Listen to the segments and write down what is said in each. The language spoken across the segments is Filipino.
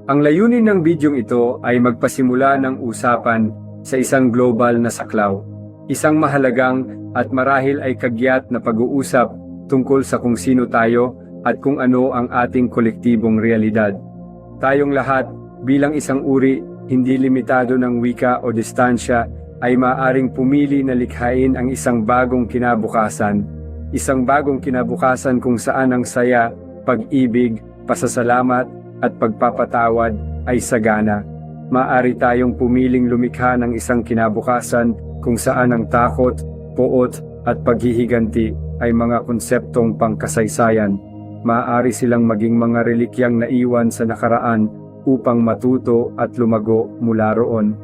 Ang layunin ng bidyong ito ay magpasimula ng usapan sa isang global na saklaw. Isang mahalagang at marahil ay kagyat na pag-uusap tungkol sa kung sino tayo at kung ano ang ating kolektibong realidad. Tayong lahat bilang isang uri, hindi limitado ng wika o distansya, ay maaaring pumili na likhain ang isang bagong kinabukasan. Isang bagong kinabukasan kung saan ang saya, pag-ibig, pasasalamat, at pagpapatawad ay sagana. Maaari tayong pumiling lumikha ng isang kinabukasan kung saan ang takot, poot, at paghihiganti ay mga konseptong pangkasaysayan. Maaari silang maging mga relikyang naiwan sa nakaraan upang matuto at lumago mula roon.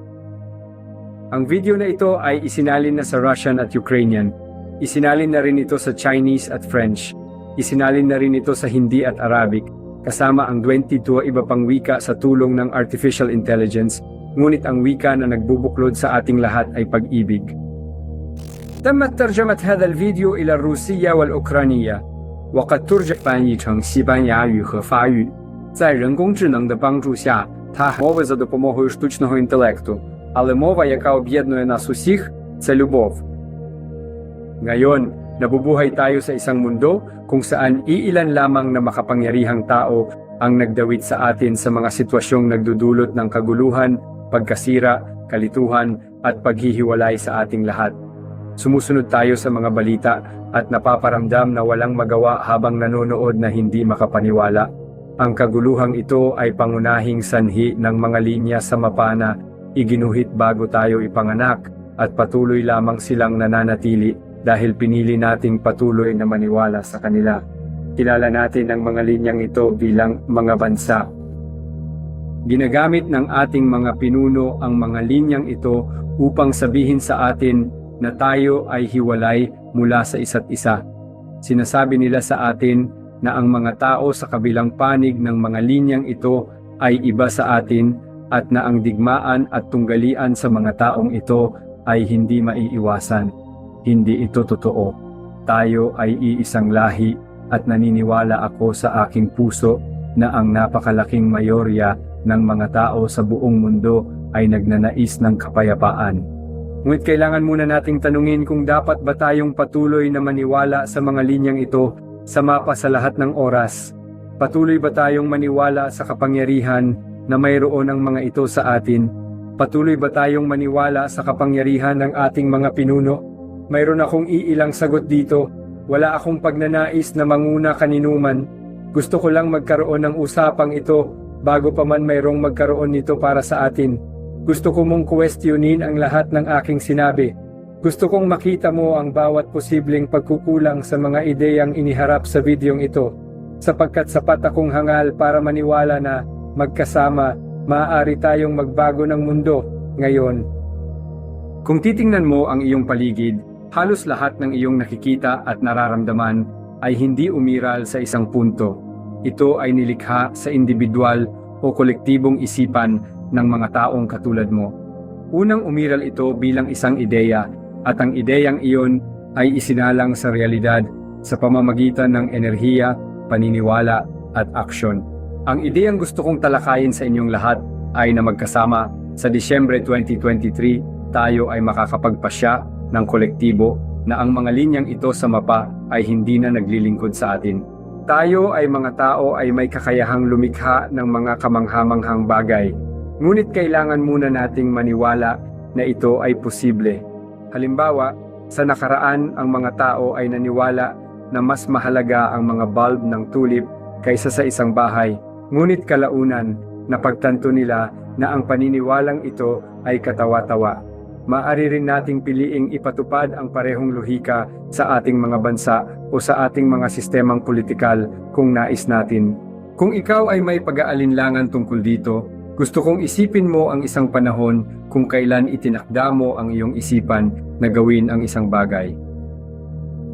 Ang video na ito ay isinalin na sa Russian at Ukrainian. Isinalin na rin ito sa Chinese at French. Isinalin na rin ito sa Hindi at Arabic, kasama ang 22 iba pang wika sa tulong ng artificial intelligence, ngunit ang wika na nagbubuklod sa ating lahat ay pag-ibig. تمت ترجمة هذا الفيديو إلى الروسية والأوكرانية وقد ترجم 翻译成西班牙语和法语。在人工智能的帮助下, мови за допомогою штучного інтелекту, але мова, яка об'єднує нас усіх, це любов. Ngayon, nabubuhay tayo sa isang mundo kung saan iilan lamang na makapangyarihang tao ang nagdawit sa atin sa mga sitwasyong nagdudulot ng kaguluhan, pagkasira, kalituhan, at paghihiwalay sa ating lahat. Sumusunod tayo sa mga balita at napaparamdam na walang magawa habang nanonood na hindi makapaniwala. Ang kaguluhang ito ay pangunahing sanhi ng mga linya sa mapa na iginuhit bago tayo ipanganak at patuloy lamang silang nananatili dahil pinili nating patuloy na maniwala sa kanila. Kilala natin ang mga linyang ito bilang mga bansa. Ginagamit ng ating mga pinuno ang mga linyang ito upang sabihin sa atin na tayo ay hiwalay mula sa isa't isa. Sinasabi nila sa atin na ang mga tao sa kabilang panig ng mga linyang ito ay iba sa atin at na ang digmaan at tunggalian sa mga taong ito ay hindi maiiwasan. Hindi ito totoo. Tayo ay iisang lahi at naniniwala ako sa aking puso na ang napakalaking mayorya ng mga tao sa buong mundo ay nagnanais ng kapayapaan. Ngunit kailangan muna nating tanungin kung dapat ba tayong patuloy na maniwala sa mga linyang ito sa mapa sa lahat ng oras. Patuloy ba tayong maniwala sa kapangyarihan na mayroon ang mga ito sa atin? Patuloy ba tayong maniwala sa kapangyarihan ng ating mga pinuno? Mayroon akong iilang sagot dito. Wala akong pagnanais na manguna kaninuman. Gusto ko lang magkaroon ng usapang ito bago pa man mayroong magkaroon nito para sa atin. Gusto ko mong questionin ang lahat ng aking sinabi. Gusto kong makita mo ang bawat posibleng pagkukulang sa mga ideyang iniharap sa videong ito, sapagkat sapat akong hangal para maniwala na magkasama, maaari tayong magbago ng mundo ngayon. Kung titingnan mo ang iyong paligid, halos lahat ng iyong nakikita at nararamdaman ay hindi umiral sa isang punto. Ito ay nilikha sa individual o kolektibong isipan ng mga taong katulad mo. Unang umiral ito bilang isang ideya at ang ideyang iyon ay isinalang sa realidad sa pamamagitan ng enerhiya, paniniwala at aksyon. Ang ideyang gusto kong talakayin sa inyong lahat ay na magkasama sa Disyembre 2023 tayo ay makakapagpasya ng kolektibo na ang mga linyang ito sa mapa ay hindi na naglilingkod sa atin. Tayo ay mga tao ay may kakayahang lumikha ng mga kamanghamanghang bagay. Ngunit kailangan muna nating maniwala na ito ay posible. Halimbawa, sa nakaraan ang mga tao ay naniwala na mas mahalaga ang mga bulb ng tulip kaysa sa isang bahay. Ngunit kalaunan, napagtanto nila na ang paniniwalang ito ay katawa-tawa. Maaari rin nating piliing ipatupad ang parehong lohika sa ating mga bansa o sa ating mga sistemang politikal kung nais natin. Kung ikaw ay may pag-aalinlangan tungkol dito, gusto kong isipin mo ang isang panahon kung kailan itinakda mo ang iyong isipan na gawin ang isang bagay.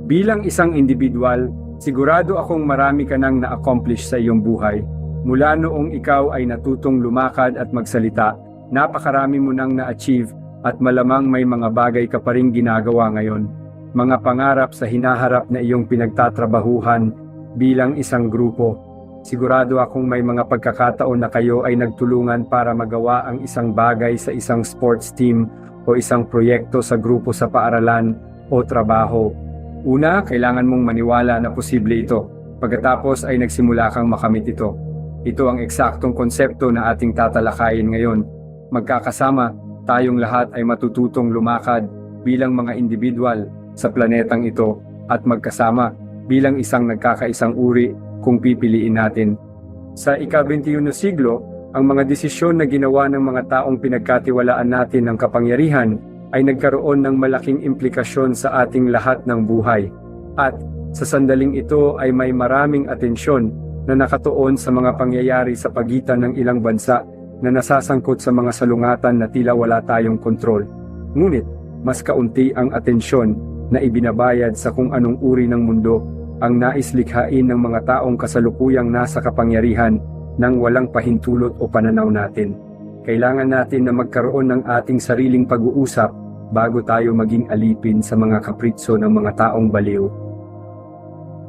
Bilang isang individual, sigurado akong marami ka nang na-accomplish sa iyong buhay. Mula noong ikaw ay natutong lumakad at magsalita, napakarami mo nang na-achieve at malamang may mga bagay ka pa ring ginagawa ngayon. Mga pangarap sa hinaharap na iyong pinagtatrabahuhan bilang isang grupo. Sigurado akong may mga pagkakataon na kayo ay nagtulungan para magawa ang isang bagay sa isang sports team o isang proyekto sa grupo sa paaralan o trabaho. Una, kailangan mong maniwala na posible ito. Pagkatapos ay nagsimula kang makamit ito. Ito ang eksaktong konsepto na ating tatalakayin ngayon. Magkakasama, tayong lahat ay matututong lumakad bilang mga individual sa planetang ito at magkasama bilang isang nagkakaisang uri kung pipiliin natin. Sa ika-21 siglo, ang mga desisyon na ginawa ng mga taong pinagkatiwalaan natin ng kapangyarihan ay nagkaroon ng malaking implikasyon sa ating lahat ng buhay. At sa sandaling ito ay may maraming atensyon na nakatuon sa mga pangyayari sa pagitan ng ilang bansa na nasasangkot sa mga salungatan na tila wala tayong kontrol. Ngunit, mas kaunti ang atensyon na ibinabayad sa kung anong uri ng mundo ang nais likhain ng mga taong kasalukuyang nasa kapangyarihan ng walang pahintulot o pananaw natin. Kailangan natin na magkaroon ng ating sariling pag-uusap bago tayo maging alipin sa mga kapritso ng mga taong baliw.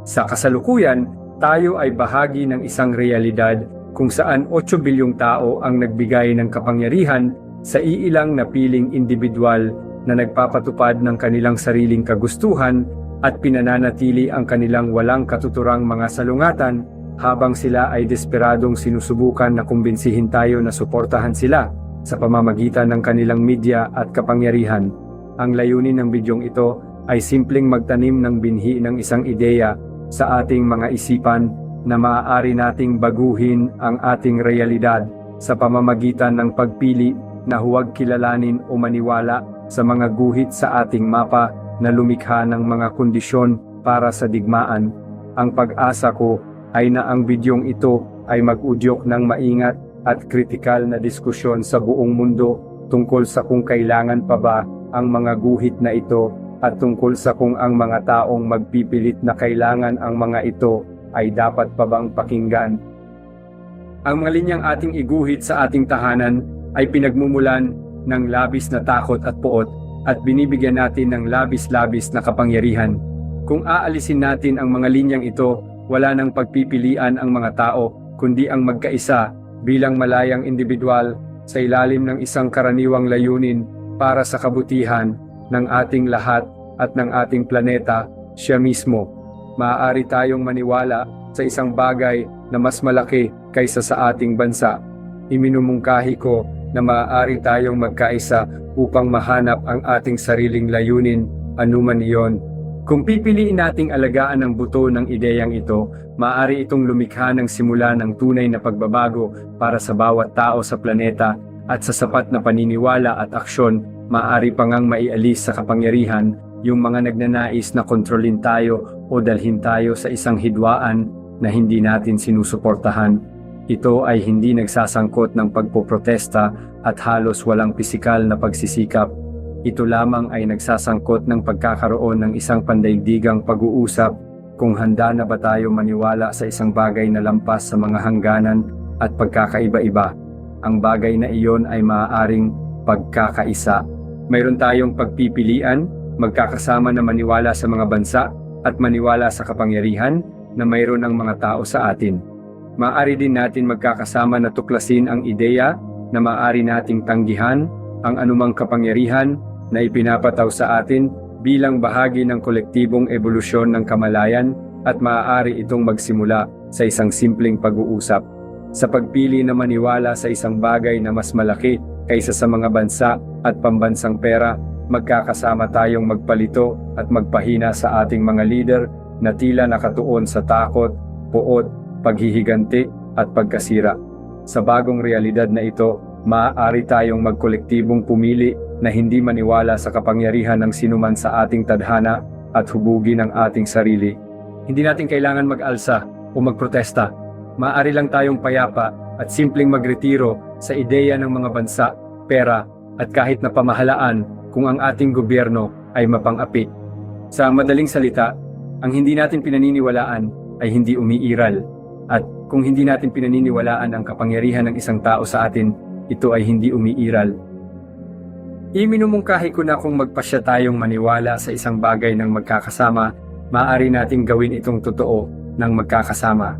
Sa kasalukuyan, tayo ay bahagi ng isang realidad kung saan 8 bilyong tao ang nagbigay ng kapangyarihan sa iilang napiling individual na nagpapatupad ng kanilang sariling kagustuhan at pinananatili ang kanilang walang katuturang mga salungatan habang sila ay desperadong sinusubukan na kumbinsihin tayo na suportahan sila sa pamamagitan ng kanilang media at kapangyarihan. Ang layunin ng bidyong ito ay simpleng magtanim ng binhi ng isang ideya sa ating mga isipan na maaari nating baguhin ang ating realidad sa pamamagitan ng pagpili na huwag kilalanin o maniwala sa mga guhit sa ating mapa na lumikha ng mga kondisyon para sa digmaan. Ang pag-asa ko ay na ang bidyong ito ay mag-udyok ng maingat at kritikal na diskusyon sa buong mundo tungkol sa kung kailangan pa ba ang mga guhit na ito at tungkol sa kung ang mga taong magpipilit na kailangan ang mga ito ay dapat pa bang pakinggan. Ang mga linyang ating iguhit sa ating tahanan ay pinagmumulan ng labis na takot at puot at binibigyan natin ng labis-labis na kapangyarihan. Kung aalisin natin ang mga linyang ito, wala nang pagpipilian ang mga tao, kundi ang magkaisa bilang malayang individual sa ilalim ng isang karaniwang layunin para sa kabutihan ng ating lahat at ng ating planeta, siya mismo. Maaari tayong maniwala sa isang bagay na mas malaki kaysa sa ating bansa. Iminumungkahi ko na maaari tayong magkaisa upang mahanap ang ating sariling layunin, anuman iyon. Kung pipiliin nating alagaan ang buto ng ideyang ito, maaari itong lumikha ng simula ng tunay na pagbabago para sa bawat tao sa planeta at sa sapat na paniniwala at aksyon, maaari pa ngang maialis sa kapangyarihan yung mga nagnanais na kontrolin tayo o dalhin tayo sa isang hidwaan na hindi natin sinusuportahan. Ito ay hindi nagsasangkot ng pagpoprotesta at halos walang pisikal na pagsisikap. Ito lamang ay nagsasangkot ng pagkakaroon ng isang pandaigdigang pag-uusap kung handa na ba tayo maniwala sa isang bagay na lampas sa mga hangganan at pagkakaiba-iba. Ang bagay na iyon ay maaaring pagkakaisa. Mayroon tayong pagpipilian, magkakasama na maniwala sa mga bansa at maniwala sa kapangyarihan na mayroon ang mga tao sa atin. Maaari din natin magkakasama na tuklasin ang ideya na maaari nating tanggihan ang anumang kapangyarihan na ipinapataw sa atin bilang bahagi ng kolektibong ebolusyon ng kamalayan at maaari itong magsimula sa isang simpleng pag-uusap. Sa pagpili na maniwala sa isang bagay na mas malaki kaysa sa mga bansa at pambansang pera, magkakasama tayong magpalito at magpahina sa ating mga leader na tila nakatuon sa takot, puot, paghihiganti at pagkasira. Sa bagong realidad na ito, maaari tayong magkolektibong pumili na hindi maniwala sa kapangyarihan ng sinuman sa ating tadhana at hubugin ang ating sarili. Hindi natin kailangan mag-alsa o magprotesta. Maaari lang tayong payapa at simpleng magretiro sa ideya ng mga bansa, pera at kahit na pamahalaan kung ang ating gobyerno ay mapang-api. Sa madaling salita, ang hindi natin pinaniniwalaan ay hindi umiiral. At kung hindi natin pinaniniwalaan ang kapangyarihan ng isang tao sa atin, ito ay hindi umiiral. Iminumungkahi ko na kung magpasya tayong maniwala sa isang bagay ng magkakasama, maaari nating gawin itong totoo ng magkakasama.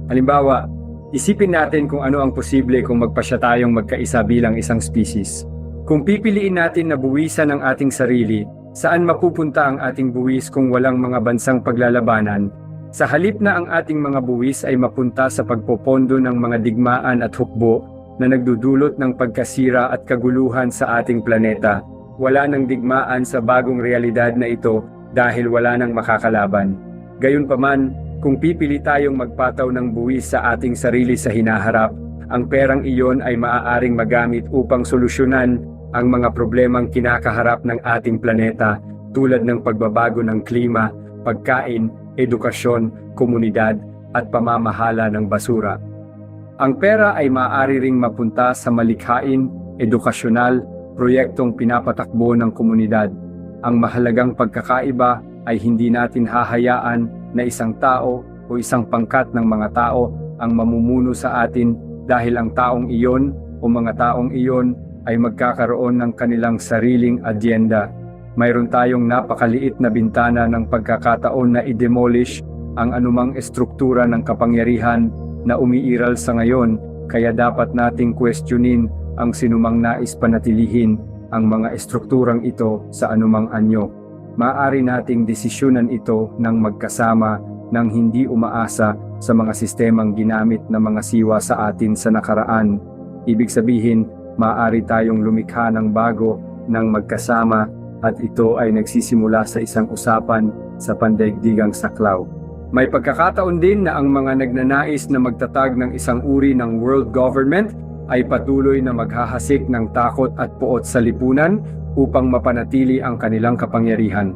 Halimbawa, isipin natin kung ano ang posible kung magpasya tayong magkaisa bilang isang species. Kung pipiliin natin na buwisan ang ating sarili, saan mapupunta ang ating buwis kung walang mga bansang paglalabanan? Sa halip na ang ating mga buwis ay mapunta sa pagpopondo ng mga digmaan at hukbo na nagdudulot ng pagkasira at kaguluhan sa ating planeta, wala nang digmaan sa bagong realidad na ito dahil wala nang makakalaban. Gayunpaman, kung pipili tayong magpataw ng buwis sa ating sarili sa hinaharap, ang perang iyon ay maaaring magamit upang solusyonan ang mga problemang kinakaharap ng ating planeta tulad ng pagbabago ng klima, pagkain, edukasyon, komunidad at pamamahala ng basura. Ang pera ay maaari ring mapunta sa malikhain, edukasyonal, proyektong pinapatakbo ng komunidad. Ang mahalagang pagkakaiba ay hindi natin hahayaan na isang tao o isang pangkat ng mga tao ang mamumuno sa atin dahil ang taong iyon o mga taong iyon ay magkakaroon ng kanilang sariling adyenda. Mayroon tayong napakaliit na bintana ng pagkakataon na i-demolish ang anumang estruktura ng kapangyarihan na umiiral sa ngayon, kaya dapat nating questionin ang sinumang nais panatilihin ang mga estrukturang ito sa anumang anyo. Maaari nating desisyonan ito ng magkasama nang hindi umaasa sa mga sistemang ginamit na mga siwa sa atin sa nakaraan. Ibig sabihin, maaari tayong lumikha ng bago ng magkasama at ito ay nagsisimula sa isang usapan sa pandaigdigang saklaw. May pagkakataon din na ang mga nagnanais na magtatag ng isang uri ng world government ay patuloy na maghahasik ng takot at puot sa lipunan upang mapanatili ang kanilang kapangyarihan.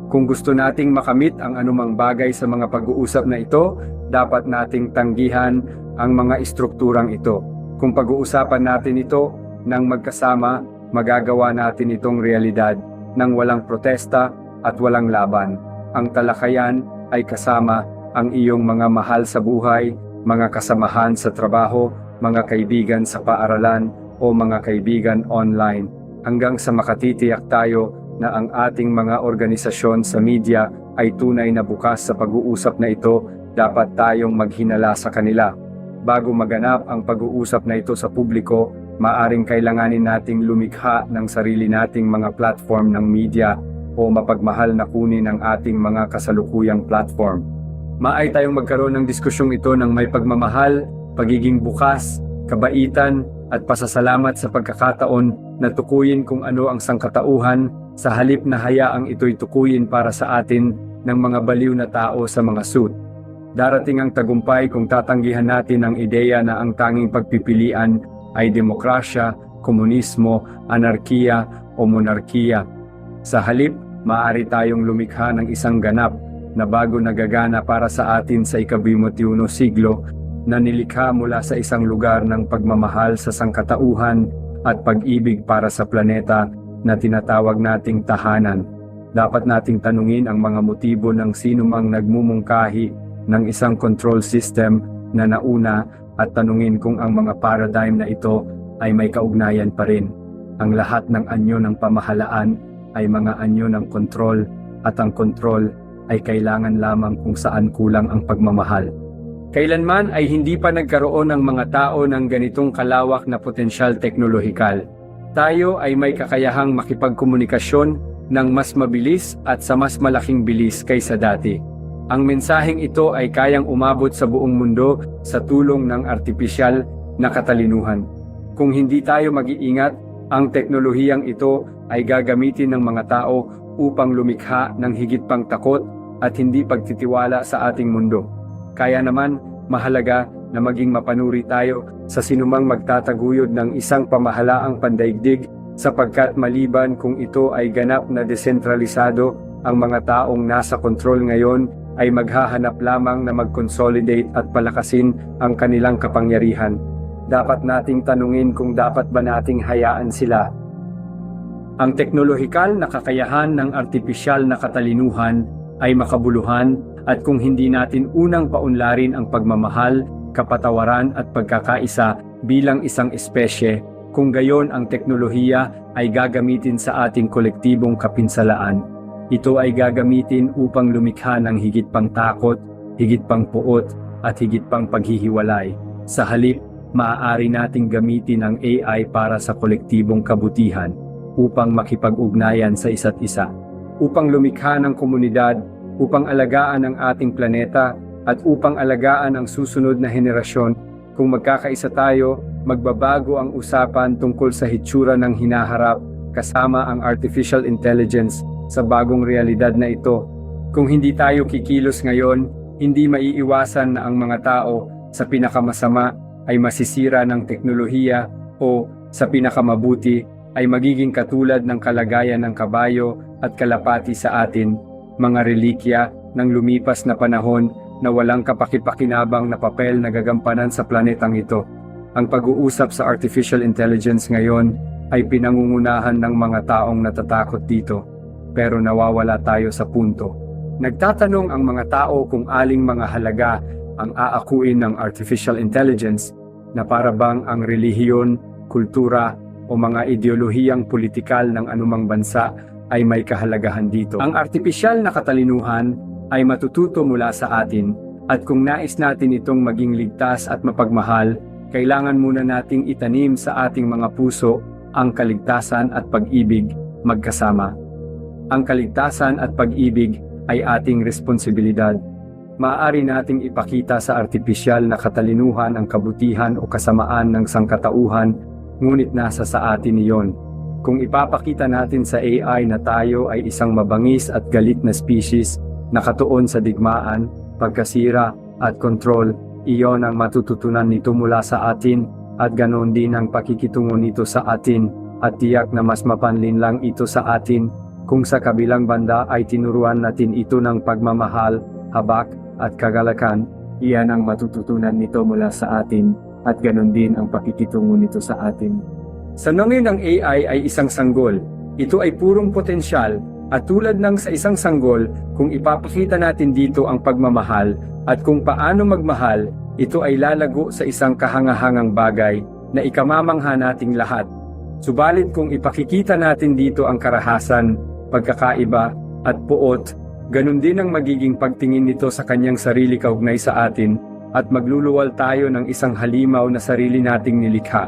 Kung gusto nating makamit ang anumang bagay sa mga pag-uusap na ito, dapat nating tanggihan ang mga istrukturang ito. Kung pag-uusapan natin ito ng magkasama, magagawa natin itong realidad nang walang protesta at walang laban. Ang talakayan ay kasama ang iyong mga mahal sa buhay, mga kasamahan sa trabaho, mga kaibigan sa paaralan o mga kaibigan online, hanggang sa makatitiyak tayo na ang ating mga organisasyon sa media ay tunay na bukas sa pag-uusap na ito. Dapat tayong maghinala sa kanila. Bago maganap ang pag-uusap na ito sa publiko, maaring kailanganin nating lumikha ng sarili nating mga platform ng media o mapagmahal na kunin ang ating mga kasalukuyang platform. Maay tayong magkaroon ng diskusyong ito ng may pagmamahal, pagiging bukas, kabaitan at pasasalamat sa pagkakataon na tukuyin kung ano ang sangkatauhan sa halip na hayaang ito'y tukuyin para sa atin ng mga baliw na tao sa mga suit. Darating ang tagumpay kung tatanggihan natin ang ideya na ang tanging pagpipilian ay demokrasya, komunismo, anarkiya o monarkiya. Sa halip, maaari tayong lumikha ng isang ganap na bago nagagana para sa atin sa ika-21 siglo na nilikha mula sa isang lugar ng pagmamahal sa sangkatauhan at pag-ibig para sa planeta na tinatawag nating tahanan. Dapat nating tanungin ang mga motibo ng sinumang nagmumungkahi ng isang control system na nauna at tanungin kung ang mga paradigm na ito ay may kaugnayan pa rin. Ang lahat ng anyo ng pamahalaan ay mga anyo ng kontrol at ang kontrol ay kailangan lamang kung saan kulang ang pagmamahal. Kailanman ay hindi pa nagkaroon ng mga tao ng ganitong kalawak na potensyal teknolohikal. Tayo ay may kakayahang makipagkomunikasyon ng mas mabilis at sa mas malaking bilis kaysa dati. Ang mensaheng ito ay kayang umabot sa buong mundo sa tulong ng artipisyal na katalinuhan. Kung hindi tayo mag-iingat, ang teknolohiyang ito ay gagamitin ng mga tao upang lumikha ng higit pang takot at hindi pagtitiwala sa ating mundo. Kaya naman, mahalaga na maging mapanuri tayo sa sinumang magtataguyod ng isang pamahalaang pandaigdig sapagkat maliban kung ito ay ganap na desentralisado, ang mga taong nasa kontrol ngayon ay maghahanap lamang na mag-consolidate at palakasin ang kanilang kapangyarihan. Dapat nating tanungin kung dapat ba nating hayaan sila. Ang teknolohikal na kakayahan ng artipisyal na katalinuhan ay makabuluhan at kung hindi natin unang paunlarin ang pagmamahal, kapatawaran at pagkakaisa bilang isang espesye, kung gayon ang teknolohiya ay gagamitin sa ating kolektibong kapinsalaan. Ito ay gagamitin upang lumikha ng higit pang takot, higit pang puot, at higit pang paghihiwalay. Sa halip, maaari nating gamitin ang AI para sa kolektibong kabutihan upang makipag-ugnayan sa isa't isa, upang lumikha ng komunidad, upang alagaan ang ating planeta, at upang alagaan ang susunod na henerasyon. Kung magkakaisa tayo, magbabago ang usapan tungkol sa hitsura ng hinaharap kasama ang artificial intelligence sa bagong realidad na ito. Kung hindi tayo kikilos ngayon, hindi maiiwasan na ang mga tao sa pinakamasama ay masisira ng teknolohiya o sa pinakamabuti ay magiging katulad ng kalagayan ng kabayo at kalapati sa atin, mga relikya ng lumipas na panahon na walang kapakipakinabang na papel na gagampanan sa planetang ito. Ang pag-uusap sa artificial intelligence ngayon ay pinangungunahan ng mga taong natatakot dito, pero nawawala tayo sa punto. Nagtatanong ang mga tao kung aling mga halaga ang aakuin ng artificial intelligence na para bang ang relihiyon, kultura o mga ideolohiyang politikal ng anumang bansa ay may kahalagahan dito. Ang artipisyal na katalinuhan ay matututo mula sa atin, at kung nais natin itong maging ligtas at mapagmahal, kailangan muna nating itanim sa ating mga puso ang kaligtasan at pag-ibig magkasama. Ang kaligtasan at pag-ibig ay ating responsibilidad. Maaari nating ipakita sa artipisyal na katalinuhan ang kabutihan o kasamaan ng sangkatauhan, ngunit nasa sa atin iyon. Kung ipapakita natin sa AI na tayo ay isang mabangis at galit na species, nakatuon sa digmaan, pagkasira, at kontrol, iyon ang matututunan nito mula sa atin, at ganoon din ang pakikitungo nito sa atin, at tiyak na mas mapanlin lang ito sa atin, kung sa kabilang banda ay tinuruan natin ito ng pagmamahal, habak, at kagalakan, iyan ang matututunan nito mula sa atin, at ganoon din ang pakikitungo nito sa atin. Sa nangin ng AI ay isang sanggol, ito ay purong potensyal, at tulad ng sa isang sanggol, kung ipapakita natin dito ang pagmamahal, at kung paano magmahal, ito ay lalago sa isang kahangahangang bagay na ikamamangha nating lahat. Subalit kung ipakikita natin dito ang karahasan, pagkakaiba, at puot, ganun din ang magiging pagtingin nito sa kanyang sarili kaugnay sa atin, at magluluwal tayo ng isang halimaw na sarili nating nilikha.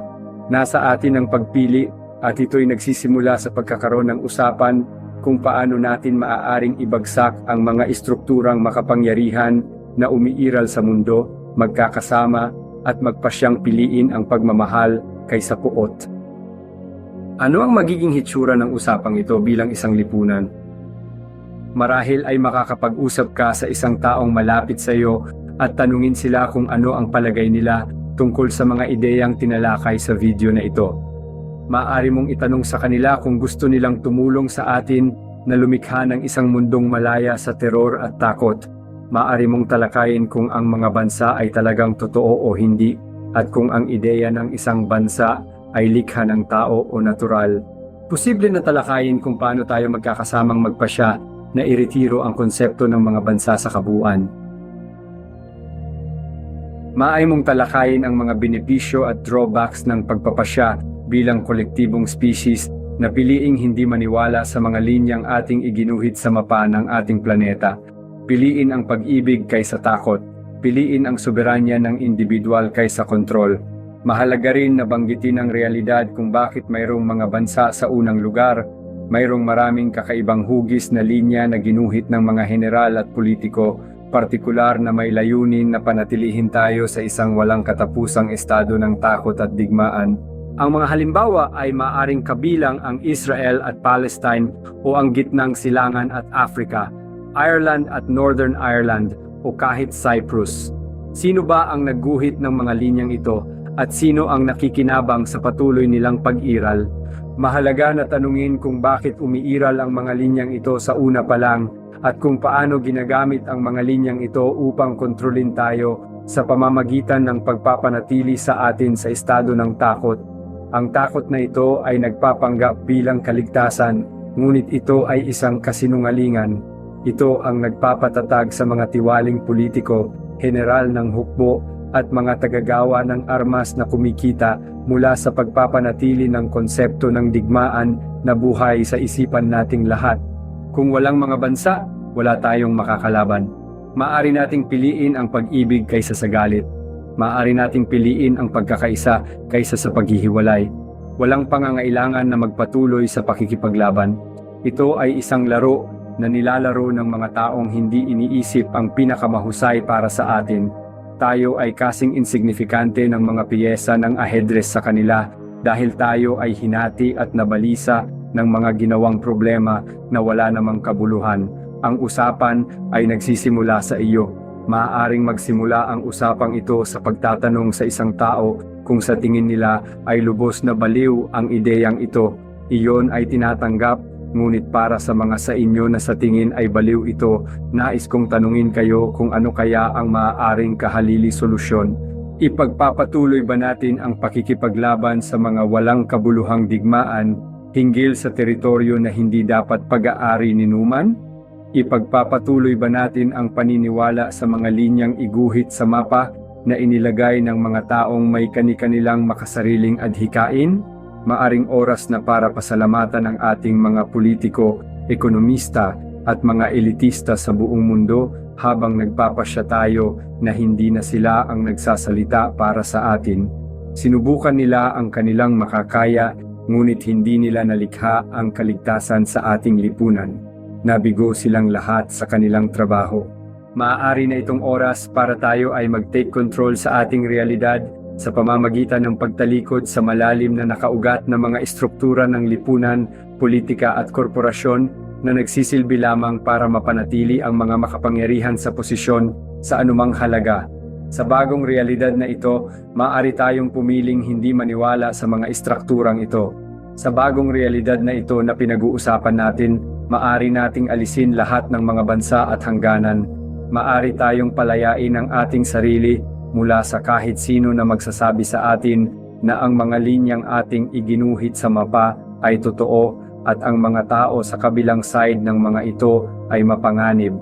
Nasa atin ang pagpili, at ito'y nagsisimula sa pagkakaroon ng usapan kung paano natin maaaring ibagsak ang mga istrukturang makapangyarihan na umiiral sa mundo, magkakasama, at magpasyang piliin ang pagmamahal kaysa puot. Ano ang magiging hitsura ng usapang ito bilang isang lipunan? Marahil ay makakapag-usap ka sa isang taong malapit sa iyo at tanungin sila kung ano ang palagay nila tungkol sa mga ideyang tinalakay sa video na ito. Maaari mong itanong sa kanila kung gusto nilang tumulong sa atin na lumikha ng isang mundong malaya sa teror at takot. Maaari mong talakayin kung ang mga bansa ay talagang totoo o hindi, at kung ang ideya ng isang bansa ay likha ng tao o natural. Posible na talakayin kung paano tayo magkakasamang magpasya na iretiro ang konsepto ng mga bansa sa kabuuan. Maaari mong talakayin ang mga benepisyo at drawbacks ng pagpapasya bilang kolektibong species na piliing hindi maniwala sa mga linyang ating iginuhit sa mapa ng ating planeta. Piliin ang pag-ibig kaysa takot. Piliin ang soberanya ng individual kaysa kontrol. Mahalaga rin na banggitin ang realidad kung bakit mayroong mga bansa sa unang lugar. Mayroong maraming kakaibang hugis na linya na ginuhit ng mga general at politiko, partikular na may layunin na panatilihin tayo sa isang walang katapusang estado ng takot at digmaan. Ang mga halimbawa ay maaring kabilang ang Israel at Palestine o ang gitnang silangan at Africa, Ireland at Northern Ireland o kahit Cyprus. Sino ba ang nagguhit ng mga linyang ito at sino ang nakikinabang sa patuloy nilang pag-iral? Mahalaga na tanungin kung bakit umiiral ang mga linyang ito sa una pa lang at kung paano ginagamit ang mga linyang ito upang kontrolin tayo sa pamamagitan ng pagpapanatili sa atin sa estado ng takot. Ang takot na ito ay nagpapanggap bilang kaligtasan, ngunit ito ay isang kasinungalingan. Ito ang nagpapatatag sa mga tiwaling politiko, general ng hukbo, at mga tagagawa ng armas na kumikita mula sa pagpapanatili ng konsepto ng digmaan na buhay sa isipan nating lahat. Kung walang mga bansa, wala tayong makakalaban. Maaari nating piliin ang pag-ibig kaysa sa galit. Maaari nating piliin ang pagkakaisa kaysa sa paghihiwalay. Walang pangangailangan na magpatuloy sa pakikipaglaban. Ito ay isang laro na nilalaro ng mga taong hindi iniisip ang pinakamahusay para sa atin. Tayo ay kasing insignifikante ng mga piyesa ng ahedres sa kanila dahil tayo ay hinati at nabalisa ng mga ginawang problema na wala namang kabuluhan. Ang usapan ay nagsisimula sa iyo. Maaaring magsimula ang usapang ito sa pagtatanong sa isang tao kung sa tingin nila ay lubos na baliw ang ideyang ito. Iyon ay tinatanggap, ngunit para sa mga sa inyo na sa tingin ay baliw ito, nais kong tanungin kayo kung ano kaya ang maaaring kahalili solusyon. Ipagpapatuloy ba natin ang pakikipaglaban sa mga walang kabuluhang digmaan hinggil sa teritoryo na hindi dapat pag-aari ni Numan? Ipagpapatuloy ba natin ang paniniwala sa mga linyang iguhit sa mapa na inilagay ng mga taong may kani-kanilang makasariling adhikain? Maaring oras na para pasalamatan ang ating mga politiko, ekonomista at mga elitista sa buong mundo habang nagpapasya tayo na hindi na sila ang nagsasalita para sa atin. Sinubukan nila ang kanilang makakaya, ngunit hindi nila nalikha ang kaligtasan sa ating lipunan. Nabigo silang lahat sa kanilang trabaho. Maaari na itong oras para tayo ay mag-take control sa ating realidad sa pamamagitan ng pagtalikod sa malalim na nakaugat na mga estruktura ng lipunan, politika at korporasyon na nagsisilbi lamang para mapanatili ang mga makapangyarihan sa posisyon sa anumang halaga. Sa bagong realidad na ito, maaari tayong pumiling hindi maniwala sa mga estrukturang ito. Sa bagong realidad na ito na pinag-uusapan natin, maaari nating alisin lahat ng mga bansa at hangganan. Maaari tayong palayain ang ating sarili mula sa kahit sino na magsasabi sa atin na ang mga linyang ating iginuhit sa mapa ay totoo at ang mga tao sa kabilang side ng mga ito ay mapanganib.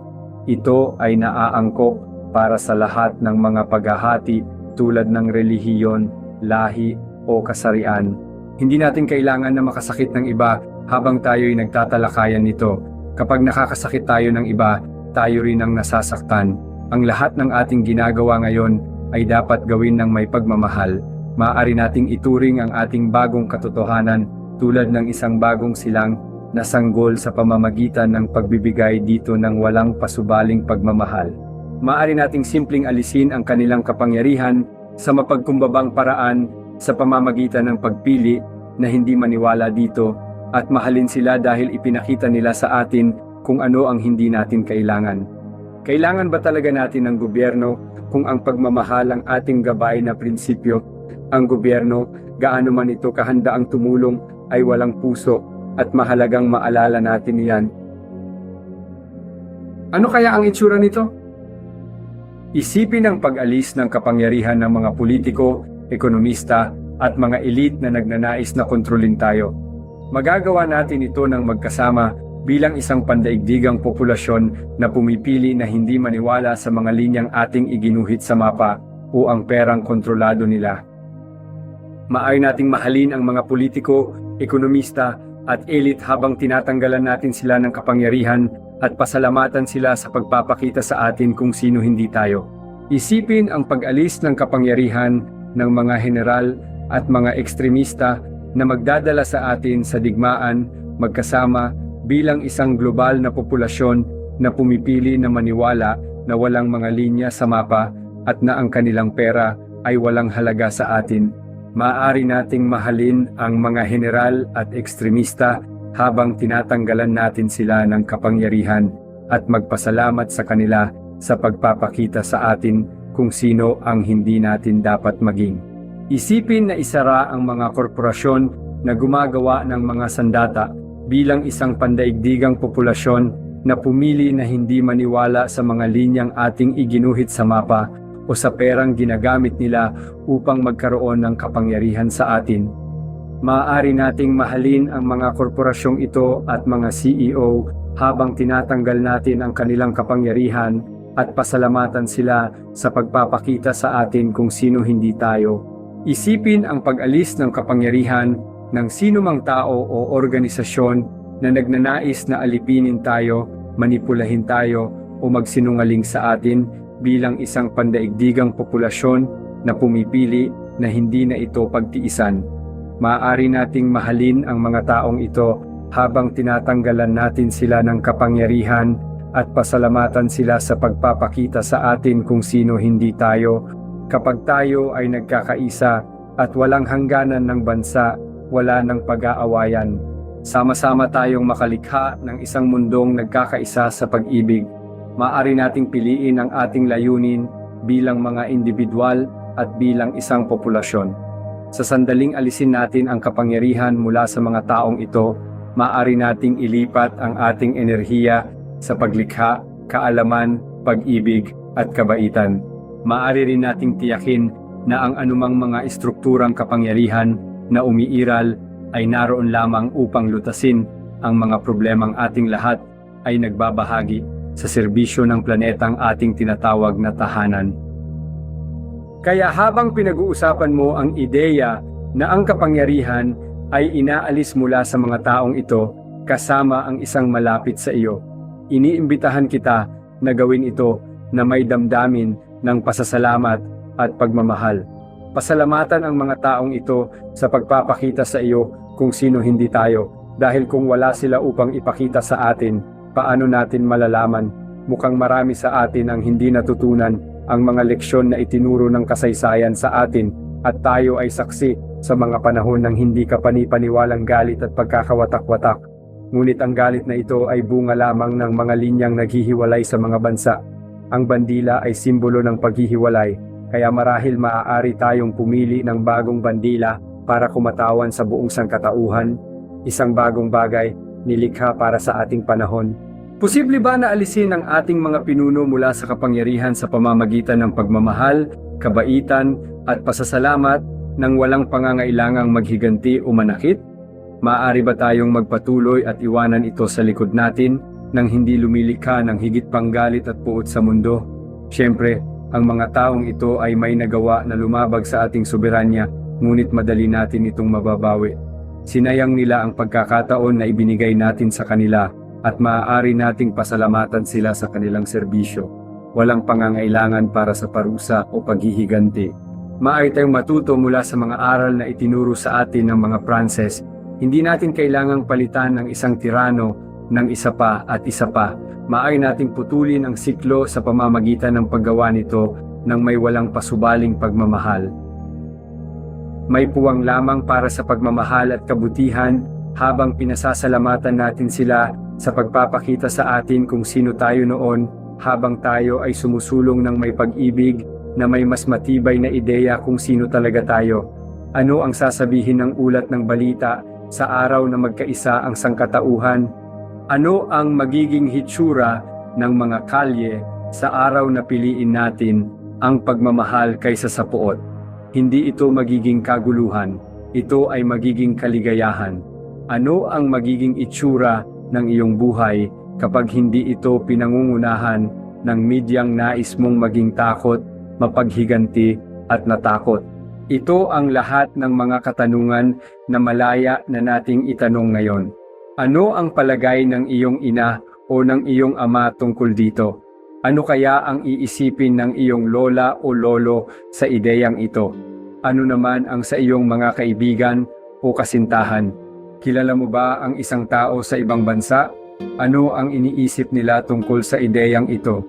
Ito ay naaangkop para sa lahat ng mga paghahati tulad ng relihiyon, lahi o kasarian. Hindi natin kailangan na makasakit ng iba habang tayo'y nagtatalakayan nito. Kapag nakakasakit tayo ng iba, tayo rin ang nasasaktan. Ang lahat ng ating ginagawa ngayon ay dapat gawin ng may pagmamahal. Maaari nating ituring ang ating bagong katotohanan tulad ng isang bagong silang na sanggol sa pamamagitan ng pagbibigay dito ng walang pasubaling pagmamahal. Maaari nating simpleng alisin ang kanilang kapangyarihan sa mapagkumbabang paraan sa pamamagitan ng pagpili na hindi maniwala dito at mahalin sila dahil ipinakita nila sa atin kung ano ang hindi natin kailangan. Kailangan ba talaga natin ng gobyerno kung ang pagmamahal ang ating gabay na prinsipyo? Ang gobyerno, gaano man ito kahandaang tumulong, ay walang puso at mahalagang maalala natin iyan. Ano kaya ang itsura nito? Isipin ang pag-alis ng kapangyarihan ng mga politiko, ekonomista at mga elite na nagnanais na kontrolin tayo. Magagawa natin ito ng magkasama bilang isang pandaigdigang populasyon na pumipili na hindi maniwala sa mga linyang ating iginuhit sa mapa o ang perang kontrolado nila. Maaari nating mahalin ang mga politiko, ekonomista at elite habang tinatanggalan natin sila ng kapangyarihan at pasalamatan sila sa pagpapakita sa atin kung sino hindi tayo. Isipin ang pag-alis ng kapangyarihan ng mga general at mga ekstremista na magdadala sa atin sa digmaan, magkasama bilang isang global na populasyon na pumipili na maniwala na walang mga linya sa mapa at na ang kanilang pera ay walang halaga sa atin. Maaari nating mahalin ang mga general at ekstremista habang tinatanggalan natin sila ng kapangyarihan at magpasalamat sa kanila sa pagpapakita sa atin kung sino ang hindi natin dapat maging. Isipin na isara ang mga korporasyon na gumagawa ng mga sandata bilang isang pandaigdigang populasyon na pumili na hindi maniwala sa mga linyang ating iginuhit sa mapa o sa perang ginagamit nila upang magkaroon ng kapangyarihan sa atin. Maaari nating mahalin ang mga korporasyong ito at mga CEO habang tinatanggal natin ang kanilang kapangyarihan at pasalamatan sila sa pagpapakita sa atin kung sino hindi tayo. Isipin ang pag-alis ng kapangyarihan ng sinumang tao o organisasyon na nagnanais na alipinin tayo, manipulahin tayo, o magsinungaling sa atin bilang isang pandaigdigang populasyon na pumipili na hindi na ito pagtiisan. Maaari nating mahalin ang mga taong ito habang tinatanggalan natin sila ng kapangyarihan at pasalamatan sila sa pagpapakita sa atin kung sino hindi tayo. Kapag tayo ay nagkakaisa at walang hangganan ng bansa, wala ng pag-aawayan. Sama-sama tayong makalikha ng isang mundong nagkakaisa sa pag-ibig. Maaari nating piliin ang ating layunin bilang mga individual at bilang isang populasyon. Sa sandaling alisin natin ang kapangyarihan mula sa mga taong ito, maaari nating ilipat ang ating enerhiya sa paglikha, kaalaman, pag-ibig at kabaitan. Maaari rin nating tiyakin na ang anumang mga estrukturang kapangyarihan na umiiral ay naroon lamang upang lutasin ang mga problemang ating lahat ay nagbabahagi sa serbisyo ng planetang ating tinatawag na tahanan. Kaya habang pinag-uusapan mo ang ideya na ang kapangyarihan ay inaalis mula sa mga taong ito kasama ang isang malapit sa iyo, iniimbitahan kita na gawin ito na may damdamin ng pasasalamat at pagmamahal. Pasalamatan ang mga taong ito sa pagpapakita sa iyo kung sino hindi tayo, dahil kung wala sila upang ipakita sa atin, paano natin malalaman? Mukhang marami sa atin ang hindi natutunan ang mga leksyon na itinuro ng kasaysayan sa atin at tayo ay saksi sa mga panahon ng hindi kapani-paniwalang galit at pagkakawatak-watak. Ngunit ang galit na ito ay bunga lamang ng mga linyang naghihiwalay sa mga bansa. Ang bandila ay simbolo ng paghihiwalay, kaya marahil maaari tayong pumili ng bagong bandila para kumatawan sa buong sangkatauhan, isang bagong bagay nilikha para sa ating panahon. Posible ba na alisin ang ating mga pinuno mula sa kapangyarihan sa pamamagitan ng pagmamahal, kabaitan at pasasalamat nang walang pangangailangang maghiganti o manakit? Maaari ba tayong magpatuloy at iwanan ito sa likod natin nang hindi lumilikha ng higit pang galit at puot sa mundo? Siyempre, ang mga taong ito ay may nagawa na lumabag sa ating soberanya, ngunit madali natin itong mababawi. Sinayang nila ang pagkakataon na ibinigay natin sa kanila at maaari nating pasalamatan sila sa kanilang serbisyo. Walang pangangailangan para sa parusa o paghihiganti. Maaari tayong matuto mula sa mga aral na itinuro sa atin ng mga Pranses. Hindi natin kailangang palitan ng isang tirano ng isa pa at isa pa. Maaari nating putulin ang siklo sa pamamagitan ng paggawa nito ng may walang pasubaling pagmamahal. May puwang lamang para sa pagmamahal at kabutihan habang pinasasalamatan natin sila sa pagpapakita sa atin kung sino tayo noon habang tayo ay sumusulong ng may pag-ibig na may mas matibay na ideya kung sino talaga tayo. Ano ang sasabihin ng ulat ng balita sa araw na magkaisa ang sangkatauhan? Ano ang magiging hitsura ng mga kalye sa araw na piliin natin ang pagmamahal kaysa sa puot? Hindi ito magiging kaguluhan, ito ay magiging kaligayahan. Ano ang magiging itsura ng iyong buhay kapag hindi ito pinangungunahan ng medyang nais mong maging takot, mapaghiganti at natakot? Ito ang lahat ng mga katanungan na malaya na nating itanong ngayon. Ano ang palagay ng iyong ina o ng iyong ama tungkol dito? Ano kaya ang iisipin ng iyong lola o lolo sa ideyang ito? Ano naman ang sa iyong mga kaibigan o kasintahan? Kilala mo ba ang isang tao sa ibang bansa? Ano ang iniisip nila tungkol sa ideyang ito?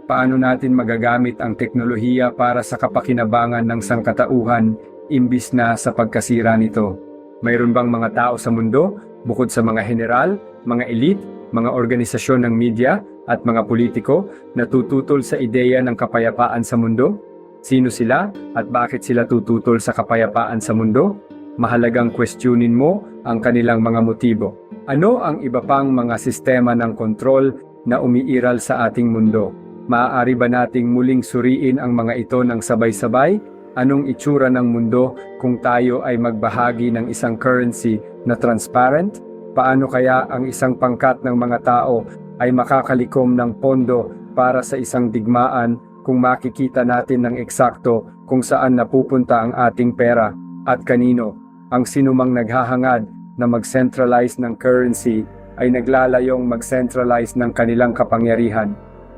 Paano natin magagamit ang teknolohiya para sa kapakinabangan ng sangkatauhan imbis na sa pagkasira nito? Mayroon bang mga tao sa mundo, bukod sa mga general, mga elite, mga organisasyon ng media at mga politiko na tututol sa ideya ng kapayapaan sa mundo? Sino sila at bakit sila tututol sa kapayapaan sa mundo? Mahalagang questionin mo ang kanilang mga motibo. Ano ang iba pang mga sistema ng kontrol na umiiral sa ating mundo? Maaari ba nating muling suriin ang mga ito ng sabay-sabay? Anong itsura ng mundo kung tayo ay magbahagi ng isang currency na transparent? Paano kaya ang isang pangkat ng mga tao ay makakalikom ng pondo para sa isang digmaan kung makikita natin ng eksakto kung saan napupunta ang ating pera at kanino? Ang sinumang naghahangad na mag-centralize ng currency ay naglalayong mag-centralize ng kanilang kapangyarihan.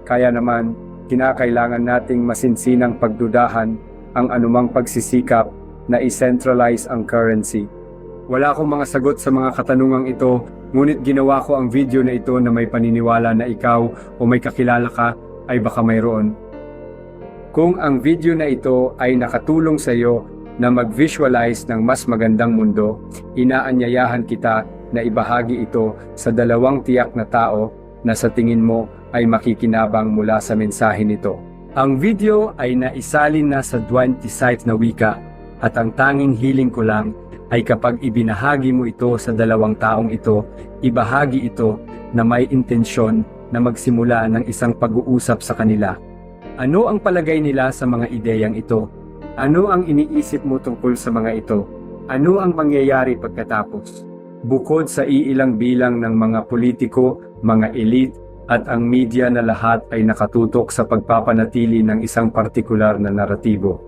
Kaya naman, kinakailangan nating masinsinang pagdudahan ang anumang pagsisikap na i-centralize ang currency. Wala akong mga sagot sa mga katanungang ito, ngunit ginawa ko ang video na ito na may paniniwala na ikaw o may kakilala ka ay baka mayroon. Kung ang video na ito ay nakatulong sa iyo na mag-visualize ng mas magandang mundo, inaanyayahan kita na ibahagi ito sa 2 tiyak na tao na sa tingin mo ay makikinabang mula sa mensahe nito. Ang video ay naisalin na sa 20 site na wika at ang tanging hiling ko lang ay kapag ibinahagi mo ito sa 2 taong ito, ibahagi ito na may intensyon na magsimula ng isang pag-uusap sa kanila. Ano ang palagay nila sa mga ideyang ito? Ano ang iniisip mo tungkol sa mga ito? Ano ang mangyayari pagkatapos? Bukod sa iilang bilang ng mga politiko, mga elite, at ang media na lahat ay nakatutok sa pagpapanatili ng isang partikular na naratibo.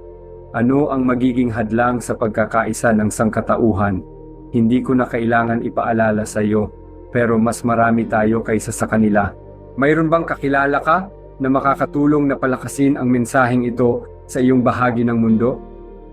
Ano ang magiging hadlang sa pagkakaisa ng sangkatauhan? Hindi ko na kailangan ipaalala sa iyo, pero mas marami tayo kaysa sa kanila. Mayroon bang kakilala ka na makakatulong na palakasin ang mensaheng ito sa iyong bahagi ng mundo?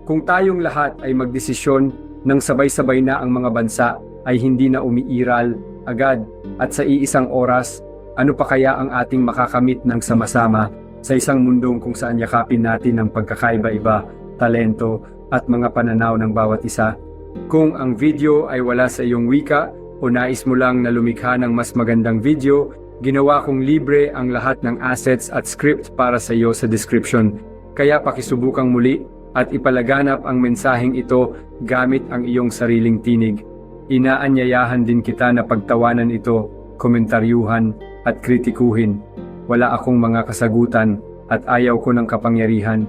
Kung tayong lahat ay magdesisyon nang sabay-sabay na ang mga bansa ay hindi na umiiral agad at sa iisang oras, ano pa kaya ang ating makakamit ng sama-sama sa isang mundong kung saan yakapin natin ang pagkakaiba-iba, talento at mga pananaw ng bawat isa? Kung ang video ay wala sa iyong wika o nais mo lang na lumikha ng mas magandang video, ginawa kong libre ang lahat ng assets at script para sa iyo sa description. Kaya pakisubukang muli at ipalaganap ang mensaheng ito gamit ang iyong sariling tinig. Inaanyayahan din kita na pagtawanan ito, komentaryuhan at kritikuhin. Wala akong mga kasagutan at ayaw ko ng kapangyarihan.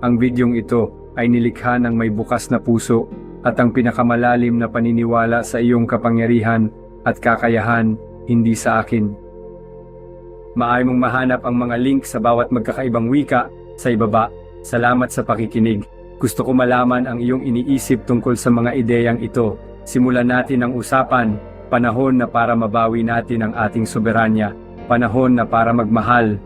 Ang videong ito ay nilikha ng may bukas na puso at ang pinakamalalim na paniniwala sa iyong kapangyarihan at kakayahan, hindi sa akin. Maaari mong mahanap ang mga link sa bawat magkakaibang wika sa ibaba. Salamat sa pakikinig. Gusto ko malaman ang iyong iniisip tungkol sa mga ideyang ito. Simulan natin ang usapan. Panahon na para mabawi natin ang ating soberanya. Panahon na para magmahal